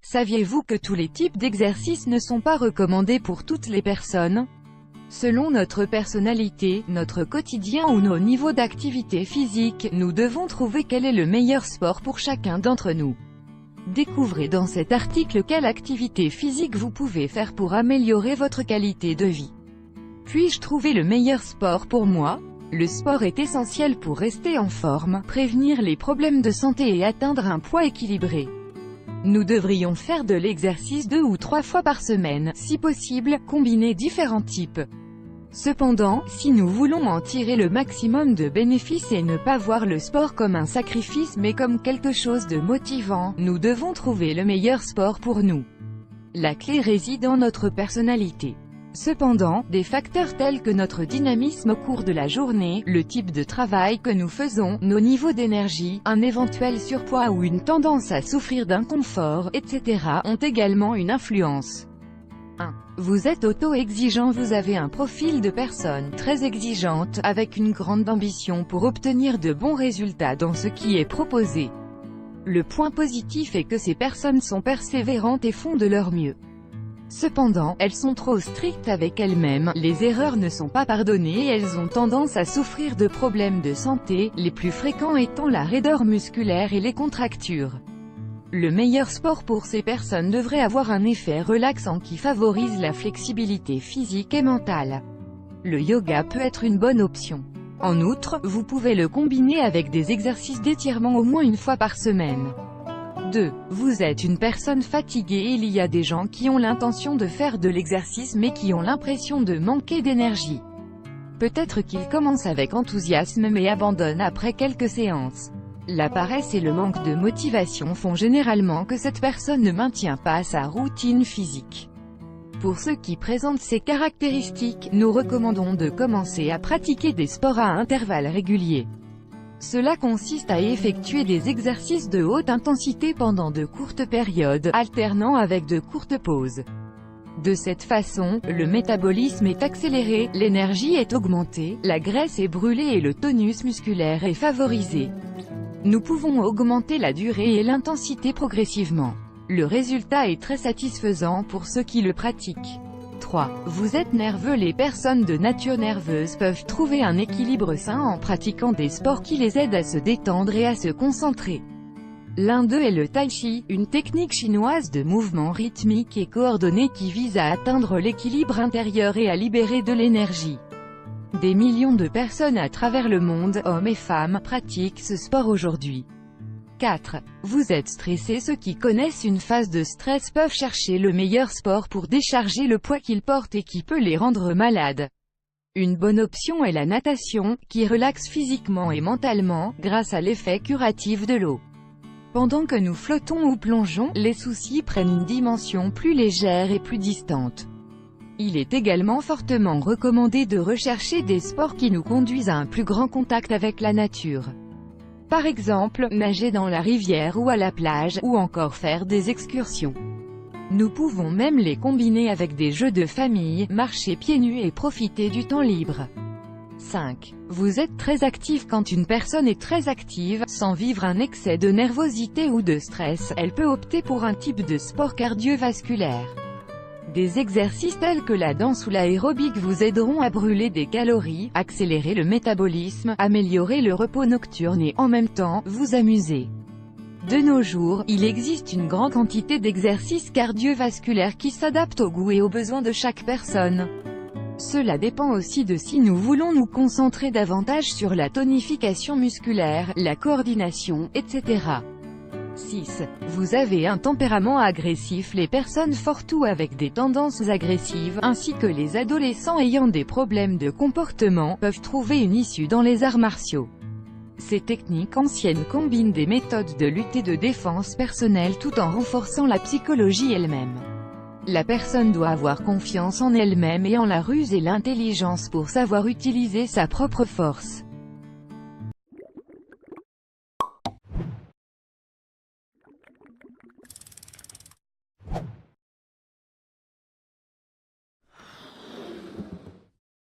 Saviez-vous que tous les types d'exercices ne sont pas recommandés pour toutes les personnes? Selon notre personnalité, notre quotidien ou nos niveaux d'activité physique, nous devons trouver quel est le meilleur sport pour chacun d'entre nous. Découvrez dans cet article quelle activité physique vous pouvez faire pour améliorer votre qualité de vie. Puis-je trouver le meilleur sport pour moi? Le sport est essentiel pour rester en forme, prévenir les problèmes de santé et atteindre un poids équilibré. Nous devrions faire de l'exercice 2 ou 3 fois par semaine, si possible, combiner différents types. Cependant, si nous voulons en tirer le maximum de bénéfices et ne pas voir le sport comme un sacrifice mais comme quelque chose de motivant, nous devons trouver le meilleur sport pour nous. La clé réside en notre personnalité. Cependant, des facteurs tels que notre dynamisme au cours de la journée, le type de travail que nous faisons, nos niveaux d'énergie, un éventuel surpoids ou une tendance à souffrir d'inconfort, etc. ont également une influence. 1. Vous êtes auto-exigeant. Vous avez un profil de personne très exigeante, avec une grande ambition pour obtenir de bons résultats dans ce qui est proposé. Le point positif est que ces personnes sont persévérantes et font de leur mieux. Cependant, elles sont trop strictes avec elles-mêmes, les erreurs ne sont pas pardonnées et elles ont tendance à souffrir de problèmes de santé, les plus fréquents étant la raideur musculaire et les contractures. Le meilleur sport pour ces personnes devrait avoir un effet relaxant qui favorise la flexibilité physique et mentale. Le yoga peut être une bonne option. En outre, vous pouvez le combiner avec des exercices d'étirement au moins une fois par semaine. 2. Vous êtes une personne fatiguée. Il y a des gens qui ont l'intention de faire de l'exercice mais qui ont l'impression de manquer d'énergie. Peut-être qu'ils commencent avec enthousiasme mais abandonnent après quelques séances. La paresse et le manque de motivation font généralement que cette personne ne maintient pas sa routine physique. Pour ceux qui présentent ces caractéristiques, nous recommandons de commencer à pratiquer des sports à intervalles réguliers. Cela consiste à effectuer des exercices de haute intensité pendant de courtes périodes, alternant avec de courtes pauses. De cette façon, le métabolisme est accéléré, l'énergie est augmentée, la graisse est brûlée et le tonus musculaire est favorisé. Nous pouvons augmenter la durée et l'intensité progressivement. Le résultat est très satisfaisant pour ceux qui le pratiquent. 3. Vous êtes nerveux. Les personnes de nature nerveuse peuvent trouver un équilibre sain en pratiquant des sports qui les aident à se détendre et à se concentrer. L'un d'eux est le tai chi, une technique chinoise de mouvement rythmique et coordonné qui vise à atteindre l'équilibre intérieur et à libérer de l'énergie. Des millions de personnes à travers le monde, hommes et femmes, pratiquent ce sport aujourd'hui. 4. Vous êtes stressé. Ceux qui connaissent une phase de stress peuvent chercher le meilleur sport pour décharger le poids qu'ils portent et qui peut les rendre malades. Une bonne option est la natation, qui relaxe physiquement et mentalement, grâce à l'effet curatif de l'eau. Pendant que nous flottons ou plongeons, les soucis prennent une dimension plus légère et plus distante. Il est également fortement recommandé de rechercher des sports qui nous conduisent à un plus grand contact avec la nature. Par exemple, nager dans la rivière ou à la plage, ou encore faire des excursions. Nous pouvons même les combiner avec des jeux de famille, marcher pieds nus et profiter du temps libre. 5. Vous êtes très actif. Quand une personne est très active, sans vivre un excès de nervosité ou de stress, elle peut opter pour un type de sport cardiovasculaire. Des exercices tels que la danse ou l'aérobic vous aideront à brûler des calories, accélérer le métabolisme, améliorer le repos nocturne et, en même temps, vous amuser. De nos jours, il existe une grande quantité d'exercices cardiovasculaires qui s'adaptent aux goûts et aux besoins de chaque personne. Cela dépend aussi de si nous voulons nous concentrer davantage sur la tonification musculaire, la coordination, etc. 6. Vous avez un tempérament agressif. Les personnes fortes ou avec des tendances agressives, ainsi que les adolescents ayant des problèmes de comportement, peuvent trouver une issue dans les arts martiaux. Ces techniques anciennes combinent des méthodes de lutte et de défense personnelle tout en renforçant la psychologie elle-même. La personne doit avoir confiance en elle-même et en la ruse et l'intelligence pour savoir utiliser sa propre force.